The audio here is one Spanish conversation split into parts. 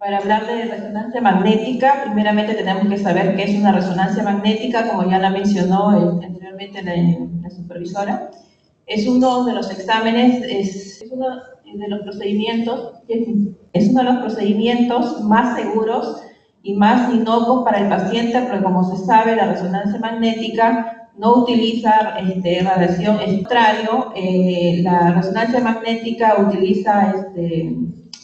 Para hablar de resonancia magnética, primeramente tenemos que saber qué es una resonancia magnética, como ya la mencionó anteriormente la supervisora. Es uno de los exámenes, es uno de los procedimientos, es uno de los procedimientos más seguros y más inocuos para el paciente, porque como se sabe, la resonancia magnética no utiliza radiación, es contrario, la resonancia magnética utiliza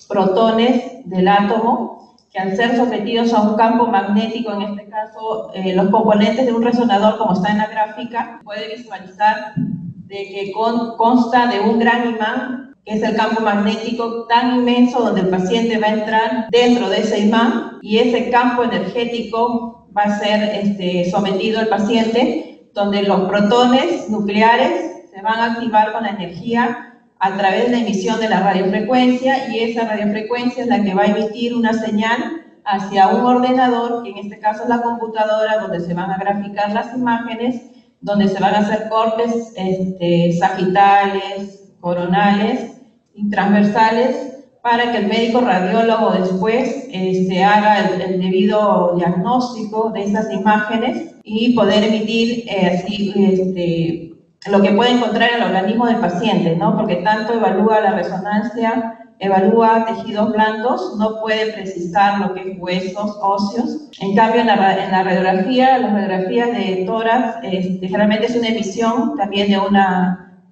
protones del átomo que al ser sometidos a un campo magnético, en este caso los componentes de un resonador, como está en la gráfica, puede visualizar de que consta de un gran imán, que es el campo magnético tan inmenso donde el paciente va a entrar dentro de ese imán y ese campo energético va a ser sometido al paciente, donde los protones nucleares se van a activar con la energía a través de la emisión de la radiofrecuencia, y esa radiofrecuencia es la que va a emitir una señal hacia un ordenador, que en este caso es la computadora, donde se van a graficar las imágenes, donde se van a hacer cortes sagitales, coronales y transversales, para que el médico radiólogo después haga el debido diagnóstico de esas imágenes y poder emitir lo que puede encontrar el organismo del paciente, ¿no? Porque tanto evalúa la resonancia, evalúa tejidos blandos, no puede precisar lo que es huesos, óseos. En cambio, en la radiografía, las radiografías de tórax, generalmente es una emisión también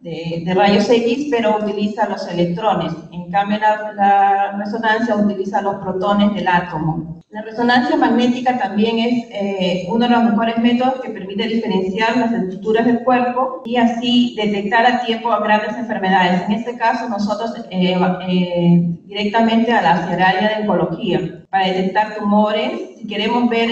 de rayos X, pero utiliza los electrones. En cambio, la resonancia utiliza los protones del átomo. La resonancia magnética también es uno de los mejores métodos que permite diferenciar las estructuras del cuerpo y así detectar a tiempo grandes enfermedades. En este caso, nosotros directamente hacia el área de oncología, para detectar tumores. Si queremos ver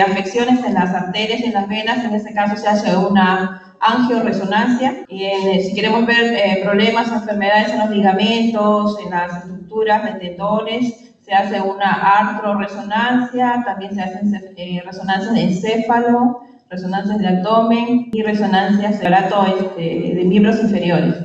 afecciones en las arterias y en las venas, en este caso se hace una angioresonancia. Si queremos ver problemas o enfermedades en los ligamentos, en las estructuras de tendones, se hace una artroresonancia, también se hacen resonancias de encéfalo, resonancias de abdomen y resonancias de aparato de miembros inferiores.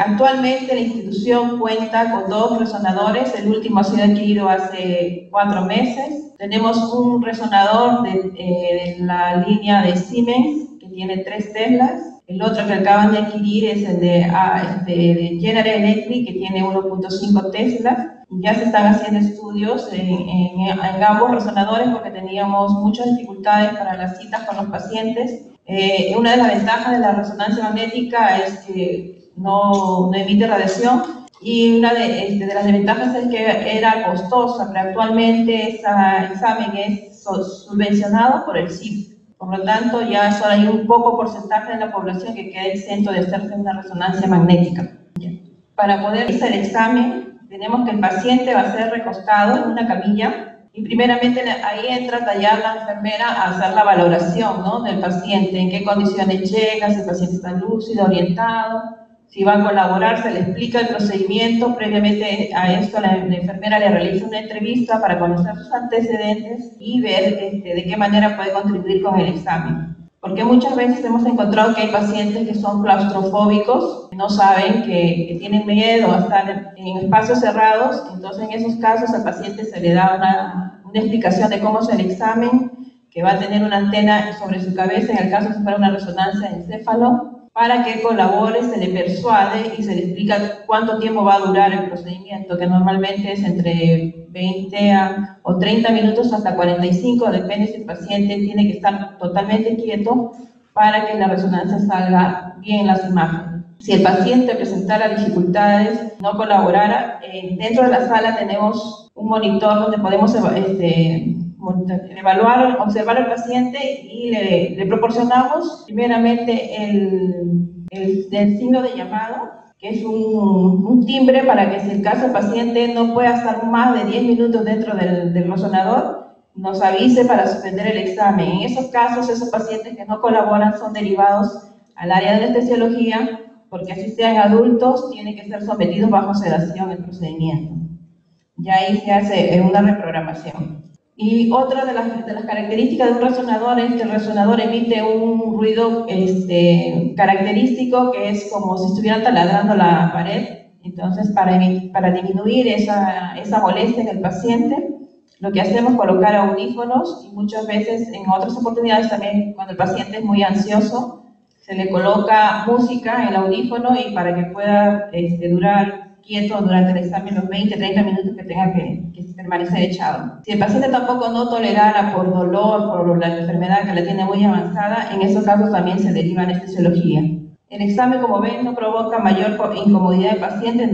Actualmente la institución cuenta con 2 resonadores, el último ha sido adquirido hace 4 meses. Tenemos un resonador de la línea de Siemens, que tiene 3 Teslas. El otro que acaban de adquirir es el de General Electric, que tiene 1.5 Teslas. Ya se están haciendo estudios en ambos resonadores porque teníamos muchas dificultades para las citas con los pacientes. Una de las ventajas de la resonancia magnética es que no emite radiación, y una de las desventajas es que era costosa, pero actualmente ese examen es subvencionado por el CIF. Por lo tanto, ya solo hay un poco porcentaje de la población que queda exento de hacerse una resonancia magnética. Para poder hacer el examen, tenemos que el paciente va a ser recostado en una camilla y primeramente ahí entra a tallar la enfermera a hacer la valoración, ¿no?, del paciente, en qué condiciones llega, si el paciente está lúcido, orientado, si va a colaborar, se le explica el procedimiento. Previamente a esto la enfermera le realiza una entrevista para conocer sus antecedentes y ver de qué manera puede contribuir con el examen. Porque muchas veces hemos encontrado que hay pacientes que son claustrofóbicos, que no saben, que tienen miedo a estar en espacios cerrados. Entonces, en esos casos al paciente se le da una explicación de cómo es el examen, que va a tener una antena sobre su cabeza, en el caso de fuera una resonancia de encéfalo, para que colabore, se le persuade y se le explica cuánto tiempo va a durar el procedimiento, que normalmente es entre 20 o 30 minutos hasta 45, depende si el paciente tiene que estar totalmente quieto para que la resonancia salga bien las imágenes. Si el paciente presentara dificultades, no colaborara, dentro de la sala tenemos un monitor donde podemos observar al paciente y le proporcionamos primeramente el signo de llamado, que es un timbre para que, si el caso el paciente no pueda estar más de 10 minutos dentro del resonador, nos avise para suspender el examen. En esos casos, esos pacientes que no colaboran son derivados al área de anestesiología, porque así sean adultos, tienen que ser sometidos bajo sedación el procedimiento. Ya ahí se hace una reprogramación. Y otra de las características de un resonador es que el resonador emite un ruido característico, que es como si estuvieran taladrando la pared. Entonces, para disminuir esa molestia en el paciente, lo que hacemos es colocar audífonos y muchas veces, en otras oportunidades también, cuando el paciente es muy ansioso, se le coloca música en el audífono y para que pueda durar quieto durante el examen los 20-30 minutos que tenga que permanecer echado. Si el paciente tampoco no tolerara por dolor, por la enfermedad que la tiene muy avanzada, en esos casos también se deriva anestesiología. El examen, como ven, no provoca mayor incomodidad del paciente,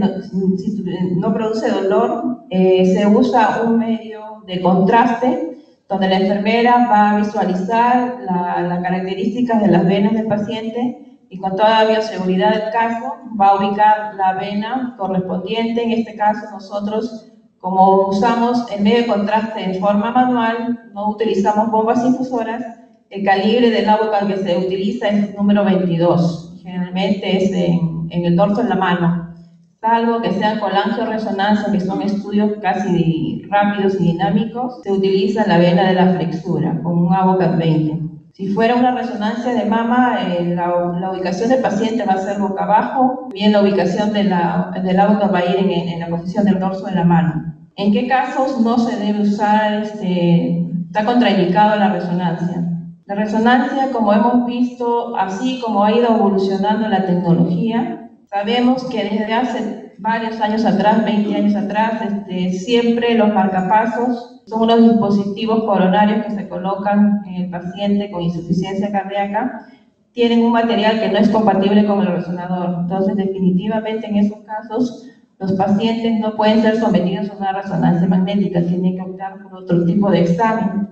no produce dolor. Se usa un medio de contraste donde la enfermera va a visualizar las características de las venas del paciente y con toda la bioseguridad del caso va a ubicar la vena correspondiente. En este caso nosotros, como usamos el medio de contraste en forma manual, no utilizamos bombas infusoras, el calibre del ABOCAL que se utiliza es número 22. Generalmente es en el dorso de la mano, salvo que sean con angioresonancia, que son estudios casi rápidos y dinámicos, se utiliza la vena de la flexura con un ABOCAL 20. Si fuera una resonancia de mama, la ubicación del paciente va a ser boca abajo, bien la ubicación del ABOCAL va a ir en la posición del dorso de la mano. ¿En qué casos no se debe usar, está contraindicado la resonancia? La resonancia, como hemos visto, así como ha ido evolucionando la tecnología, sabemos que desde hace varios años atrás, 20 años atrás, siempre los marcapasos son unos dispositivos coronarios que se colocan en el paciente con insuficiencia cardíaca, tienen un material que no es compatible con el resonador. Entonces, definitivamente en esos casos, los pacientes no pueden ser sometidos a una resonancia magnética, tienen que optar por otro tipo de examen.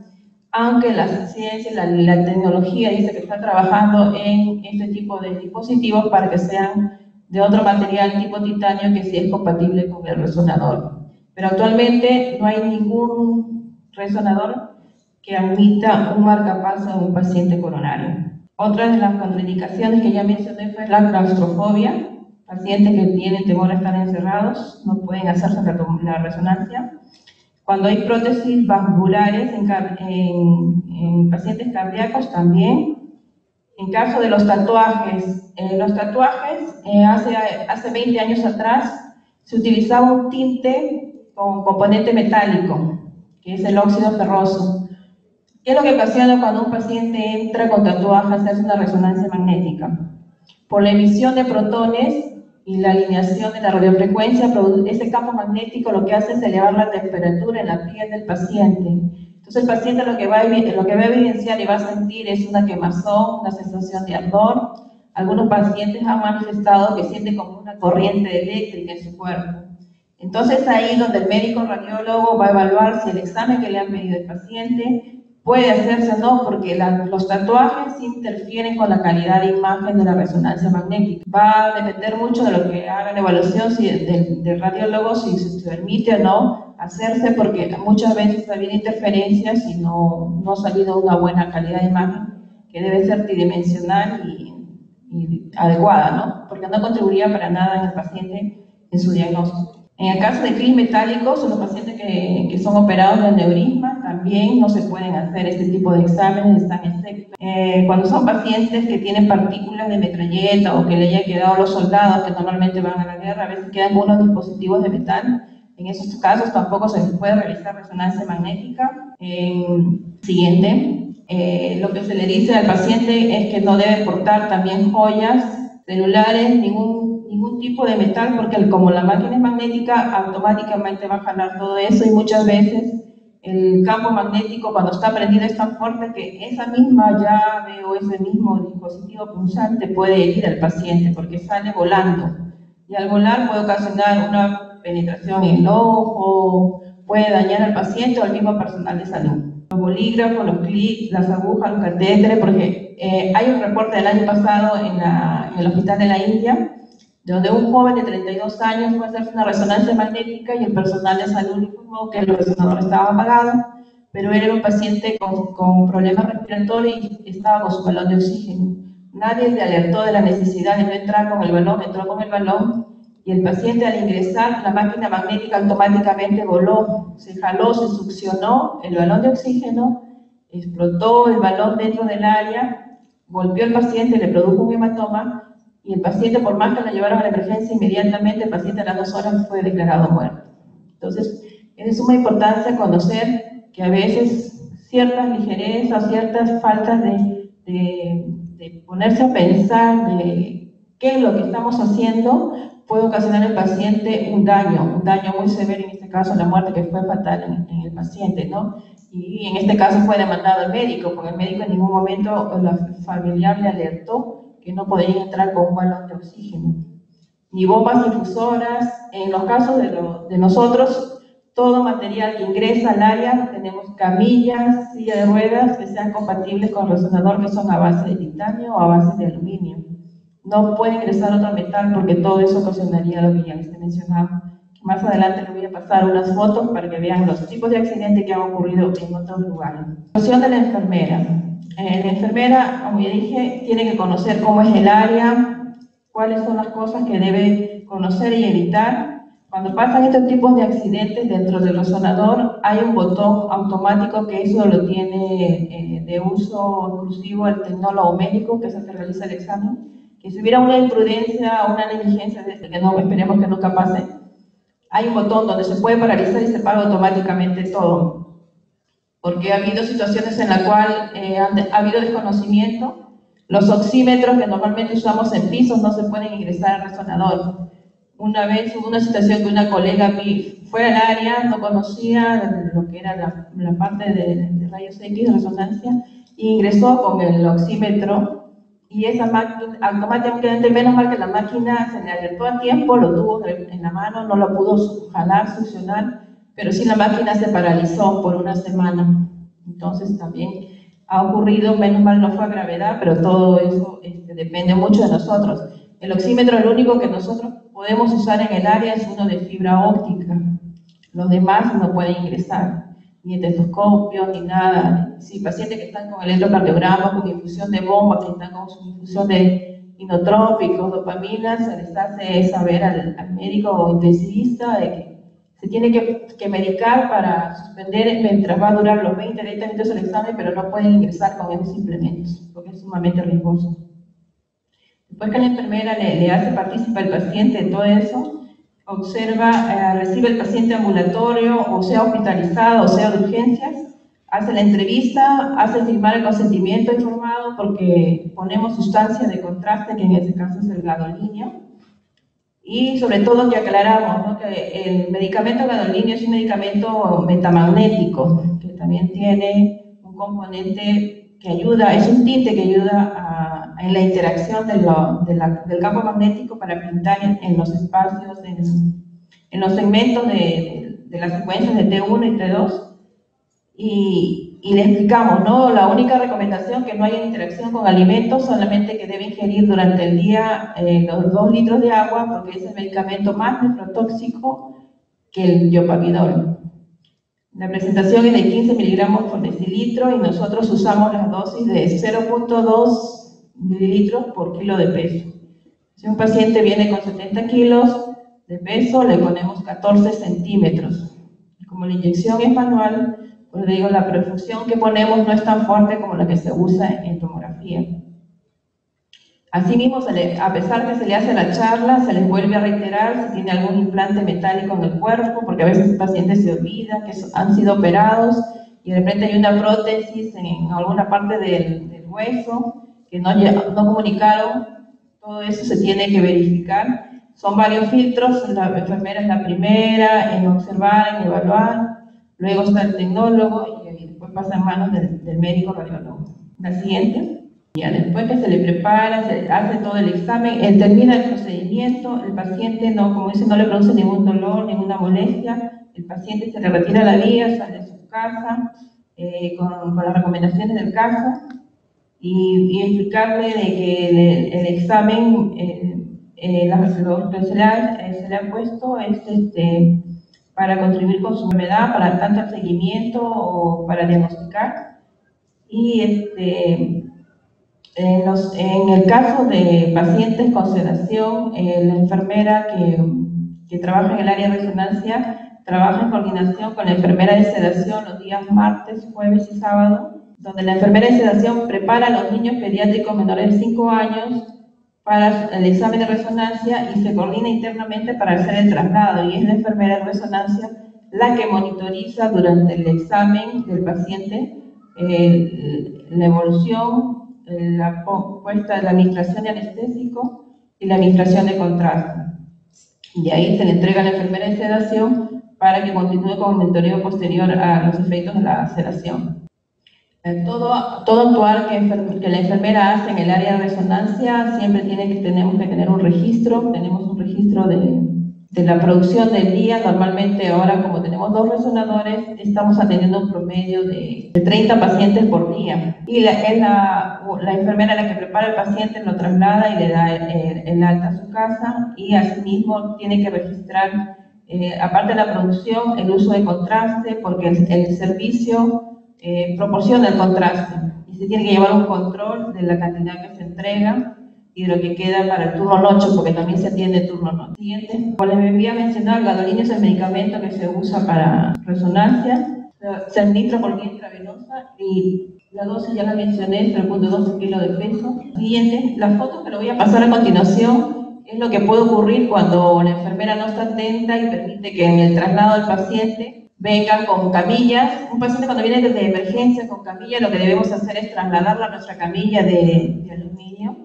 Aunque la ciencia, la tecnología dice que está trabajando en este tipo de dispositivos para que sean de otro material tipo titanio que sí es compatible con el resonador. Pero actualmente no hay ningún resonador que admita un marcapaso en un paciente coronario. Otra de las contraindicaciones que ya mencioné fue la claustrofobia. Pacientes que tienen temor a estar encerrados no pueden hacerse la resonancia. Cuando hay prótesis vasculares en pacientes cardíacos también. En caso de los tatuajes, hace 20 años atrás se utilizaba un tinte con componente metálico, que es el óxido ferroso. ¿Qué es lo que ocasiona cuando un paciente entra con tatuajes a hacerse una resonancia magnética? Por la emisión de protones y la alineación de la radiofrecuencia, ese campo magnético lo que hace es elevar la temperatura en la piel del paciente. Entonces el paciente lo que va a evidenciar y va a sentir es una quemazón, una sensación de ardor. Algunos pacientes han manifestado que sienten como una corriente eléctrica en su cuerpo. Entonces ahí donde el médico radiólogo va a evaluar si el examen que le han pedido el paciente puede hacerse o no, porque los tatuajes interfieren con la calidad de imagen de la resonancia magnética. Va a depender mucho de lo que haga la evaluación del radiólogo, si se permite o no hacerse, porque muchas veces ha habido interferencias y no ha salido una buena calidad de imagen, que debe ser tridimensional y adecuada, ¿no? Porque no contribuiría para nada en el paciente en su diagnóstico. En el caso de clics metálicos, los pacientes que son operados de aneurisma también no se pueden hacer este tipo de exámenes, están exceptos. Cuando son pacientes que tienen partículas de metralleta o que le hayan quedado a los soldados que normalmente van a la guerra, a veces quedan con unos dispositivos de metal. En esos casos tampoco se puede realizar resonancia magnética. Siguiente. Lo que se le dice al paciente es que no debe portar también joyas, celulares, ningún tipo de metal, porque como la máquina es magnética, automáticamente va a jalar todo eso y muchas veces el campo magnético cuando está prendido es tan fuerte que esa misma llave o ese mismo dispositivo punzante puede herir al paciente porque sale volando y al volar puede ocasionar una penetración en el ojo, puede dañar al paciente o al mismo personal de salud. Los bolígrafos, los clips, las agujas, los catéteres, porque hay un reporte del año pasado en el hospital de la India donde un joven de 32 años fue a hacerse una resonancia magnética y el personal de salud informó que el resonador estaba apagado, pero él era un paciente con problemas respiratorios y estaba con su balón de oxígeno. Nadie le alertó de la necesidad de no entrar con el balón, entró con el balón y el paciente al ingresar, la máquina magnética automáticamente voló, se jaló, se succionó el balón de oxígeno, explotó el balón dentro del área, golpeó al paciente, le produjo un hematoma, y el paciente, por más que lo llevaron a la emergencia, inmediatamente el paciente a las 2 horas fue declarado muerto. Entonces, es de suma importancia conocer que a veces ciertas ligerezas, ciertas faltas de ponerse a pensar de qué es lo que estamos haciendo puede ocasionar al paciente un daño muy severo, en este caso la muerte, que fue fatal en el paciente, ¿no? Y en este caso fue demandado el médico, porque el médico en ningún momento la familiar le alertó que no podían entrar con un balón de oxígeno, ni bombas infusoras. En los casos de nosotros, todo material que ingresa al área, tenemos camillas, silla de ruedas que sean compatibles con resonador, que son a base de titanio o a base de aluminio. No puede ingresar otro metal porque todo eso ocasionaría lo que ya les he mencionado. Más adelante les voy a pasar unas fotos para que vean los tipos de accidentes que han ocurrido en otros lugares. La función de la enfermera. La enfermera, como ya dije, tiene que conocer cómo es el área, cuáles son las cosas que debe conocer y evitar. Cuando pasan estos tipos de accidentes dentro del resonador, hay un botón automático que eso lo tiene de uso exclusivo el tecnólogo médico, que es el que realiza el examen. Que si hubiera una imprudencia o una negligencia, que no esperemos que nunca pase, hay un botón donde se puede paralizar y se paga automáticamente todo. Porque ha habido situaciones en las cuales ha habido desconocimiento. Los oxímetros que normalmente usamos en pisos no se pueden ingresar al resonador. Una vez hubo una situación que una colega fue al área, no conocía lo que era la parte de rayos X, de resonancia, e ingresó con el oxímetro. Y esa máquina, automáticamente, menos mal que la máquina se le alertó a tiempo, lo tuvo en la mano, no lo pudo jalar, succionar, pero sí la máquina se paralizó por una semana. Entonces también ha ocurrido, menos mal no fue a gravedad, pero todo eso depende mucho de nosotros. El oxímetro, el único que nosotros podemos usar en el área, es uno de fibra óptica. Los demás no pueden ingresar, ni estetoscopio, ni nada. Si pacientes que están con electrocardiograma, con infusión de bomba, que están con su infusión de inotrópicos, dopamina, se les hace saber al médico o intensivista de que se tiene que medicar para suspender mientras va a durar los 20-30 minutos el examen, pero no pueden ingresar con esos implementos, porque es sumamente riesgoso. Después que la enfermera le hace participar al paciente de todo eso, observa, recibe el paciente ambulatorio, o sea hospitalizado, o sea de urgencias, hace la entrevista, hace firmar el consentimiento informado, porque ponemos sustancia de contraste, que en este caso es el gadolinio, y sobre todo que aclaramos, ¿no?, que el medicamento gadolinio es un medicamento metamagnético, que también tiene un componente que ayuda, es un tinte que ayuda en la interacción del campo magnético para pintar en los espacios, en los segmentos de las secuencias de T1 y T2, y le explicamos, ¿no?, la única recomendación, que no haya interacción con alimentos, solamente que debe ingerir durante el día los 2 litros de agua, porque es el medicamento más nefrotóxico que el iopamidol. La presentación es de 15 miligramos por decilitro y nosotros usamos las dosis de 0.2 mililitros por kilo de peso. Si un paciente viene con 70 kilos de peso, le ponemos 14 centímetros. Como la inyección es manual, pues digo, la perfusión que ponemos no es tan fuerte como la que se usa en tomografía. Asimismo, a pesar que se le hace la charla, se les vuelve a reiterar si tiene algún implante metálico en el cuerpo, porque a veces el paciente se olvida que han sido operados y de repente hay una prótesis en alguna parte del hueso que no comunicaron. Todo eso se tiene que verificar. Son varios filtros, la enfermera es la primera en observar, en evaluar, luego está el tecnólogo y después pasa en manos del médico radiólogo. La siguiente. Ya después que se le prepara, se hace todo el examen, termina el procedimiento, el paciente no, como dice, no le produce ningún dolor, ninguna molestia, el paciente se le retira la vía, sale de su casa, con las recomendaciones del caso, y explicarle de que el examen, lo que se le ha puesto es para contribuir con su enfermedad, para tanto el seguimiento o para diagnosticar, y en el caso de pacientes con sedación, la enfermera que trabaja en el área de resonancia trabaja en coordinación con la enfermera de sedación los días martes, jueves y sábado, donde la enfermera de sedación prepara a los niños pediátricos menores de 5 años para el examen de resonancia y se coordina internamente para hacer el traslado, y es la enfermera de resonancia la que monitoriza durante el examen del paciente la evolución, la administración de anestésico y la administración de contraste. De ahí se le entrega a la enfermera de sedación para que continúe con el monitoreo posterior a los efectos de la sedación. Todo actuar que la enfermera hace en el área de resonancia siempre tenemos que tener un registro. Tenemos un registro de la producción del día. Normalmente ahora, como tenemos 2 resonadores, estamos atendiendo un promedio de 30 pacientes por día. Y es la enfermera la que prepara al paciente, lo traslada y le da el alta a su casa, y asimismo tiene que registrar, aparte de la producción, el uso de contraste, porque el servicio proporciona el contraste y se tiene que llevar un control de la cantidad que se entrega y de lo que queda para el turno noche, porque también se atiende el turno noche. Siguiente, como les había mencionado, el gadolinio es el medicamento que se usa para resonancia, se administra por vía intravenosa y la dosis ya la mencioné, 3.12 kilos de peso. Siguiente, las fotos que le voy a pasar a continuación es lo que puede ocurrir cuando la enfermera no está atenta y permite que en el traslado del paciente vengan con camillas. Un paciente cuando viene desde emergencia con camilla, lo que debemos hacer es trasladarlo a nuestra camilla de aluminio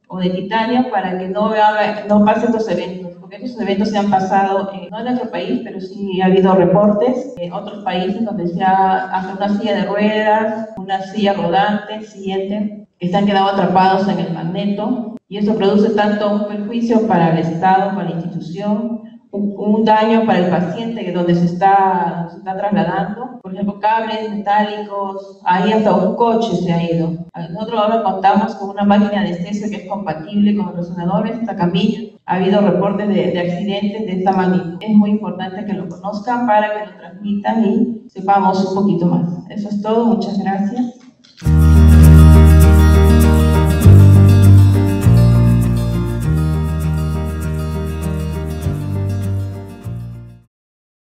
o de titanio para que no pase estos eventos, porque estos eventos se han pasado, no en nuestro país, pero sí ha habido reportes en otros países donde se hace una silla de ruedas, una silla rodante, siguiente, que se han quedado atrapados en el magneto, y eso produce tanto un perjuicio para el Estado, para la institución, un daño para el paciente donde se está trasladando. Por ejemplo, cables metálicos, ahí hasta un coche se ha ido. Nosotros ahora contamos con una máquina de anestesia que es compatible con los resonadores, esta camilla. Ha habido reportes de accidentes de esta magnitud. Es muy importante que lo conozcan para que lo transmitan y sepamos un poquito más. Eso es todo, muchas gracias.